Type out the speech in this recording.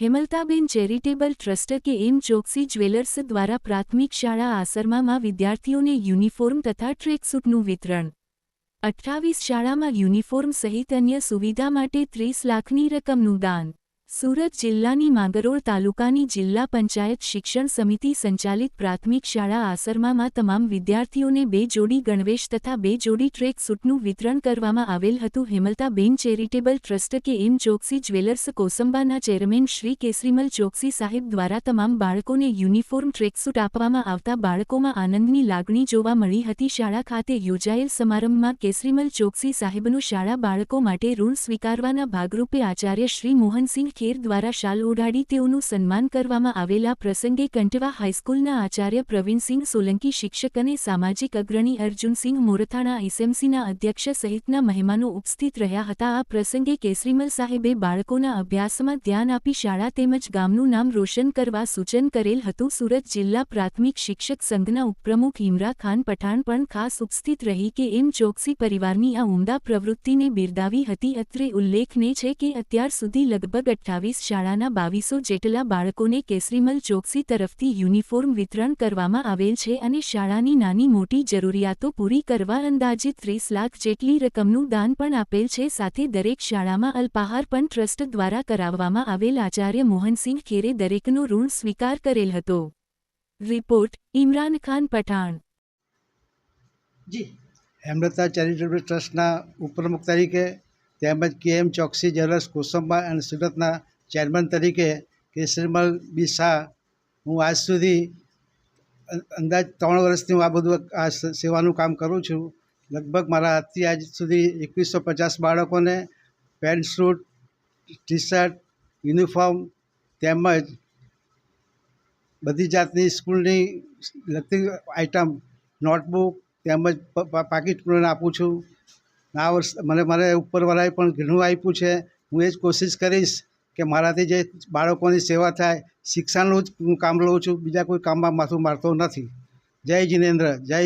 Hemlataben charitable trust કે એમ Choksi jewellers દ્વારા પ્રાથમિક શાળા આસરમામાં વિદ્યાર્થીઓને યુનિફોર્મ તથા ટ્રેકસૂટનું વિતરણ। 28 શાળામાં યુનિફોર્મ સહિત અન્ય સુવિધા માટે 30 લાખની રકમનું દાન। સુરત જિલ્લાની માંગરોળ તાલુકાની જિલ્લા પંચાયત શિક્ષણ સમિતિ સંચાલિત પ્રાથમિક શાળા આસરમામાં તમામ વિદ્યાર્થીઓને 2 જોડી ગણવેશ તથા 2 જોડી ટ્રેક સૂટનું વિતરણ કરવામાં આવેલ હતું। હેમલતાબેન ચેરિટેબલ ટ્રસ્ટ કે એમ ચોકસી જ્વેલર્સ કોસંબાના ચેરમેન શ્રી કેસરીમલ ચોકસી સાહેબ દ્વારા તમામ બાળકોને યુનિફોર્મ ટ્રેકસૂટ આપવામાં આવતા બાળકોમાં આનંદની લાગણી જોવા મળી હતી। શાળા ખાતે યોજાયેલ સમારંભમાં કેસરીમલ ચોકસી સાહેબનું શાળા બાળકો માટે ઋણ સ્વીકારવાના ભાગરૂપે આચાર્ય શ્રી મોહનસિંહ ખેર દ્વારા શાલ ઓઢાડી તેઓનું સન્માન કરવામાં આવેલ। આ પ્રસંગે કંટવા હાઈસ્કૂલના આચાર્ય પ્રવીણસિંહ સોલંકી, શિક્ષક અને સામાજિક અગ્રણી અર્જુનસિંહ મોરથાણા, એસએમસીના અધ્યક્ષ સહિતના મહેમાનો ઉપસ્થિત રહ્યા હતા। આ પ્રસંગે કેસરીમલ સાહેબે બાળકોના અભ્યાસમાં ધ્યાન આપી શાળા તેમજ ગામનું નામ રોશન કરવા સૂચન કરેલ હતું। સુરત જિલ્લા પ્રાથમિક શિક્ષક સંઘના ઉપપ્રમુખ ઇમરા ખાન પઠાણ પણ ખાસ ઉપસ્થિત રહી કે એમ ચોકસી પરિવારની આ ઉમદા પ્રવૃત્તિને બિરદાવી હતી। અત્રે ઉલ્લેખનીય છે કે અત્યાર સુધી લગભગ 28 શાળાના 2200 જેટલા બાળકોને કેસરીમલ ચોકસી તરફથી યુનિફોર્મ વિતરણ કરવામાં આવેલ છે અને શાળાની નાની મોટી જરૂરિયાતો પૂરી કરવા અંદાજિત 30 લાખ જેટલી રકમનું દાન પણ આપેલ છે। સાથે દરેક શાળામાં અલ્પાહાર પણ ટ્રસ્ટ દ્વારા કરાવવામાં આવેલ। આચાર્ય મોહનસિંહ ખેરે દરેકનો ઋણ સ્વીકાર કરેલ હતો। રિપોર્ટ ઇમરાન ખાન પઠાણ। હેમલતા ચેરિટેબલ ટ્રસ્ટના ઉપપ્રમુખ તરીકે તેમજ કેએમ ચોકસી જ્વેલર્સ કોસંબા અને સુરતના ચેરમેન તરીકે કેસરીમલ બી શાહ હું આજ સુધી અંદાજ 3 વર્ષથી હું આ બધું આ સેવાનું કામ કરું છું। લગભગ મારા હાથથી આજ સુધી 2150 બાળકોને pant shoot, T shirt, uniform તેમજ બધી જાતની સ્કૂલની લગતી આઇટમ, નોટબુક તેમજ પાકીટ પણ આપું છું। આ વર્ષ મને ઉપરવાળાએ પણ ઘણું આપ્યું છે। હું એ જ કોશિશ કરીશ કે મારાથી જે બાળકોની સેવા થાય, શિક્ષણનું જ હું કામ લઉં છું, બીજા કોઈ કામમાં માથું મારતો નથી। જય જિનેન્દ્ર, જય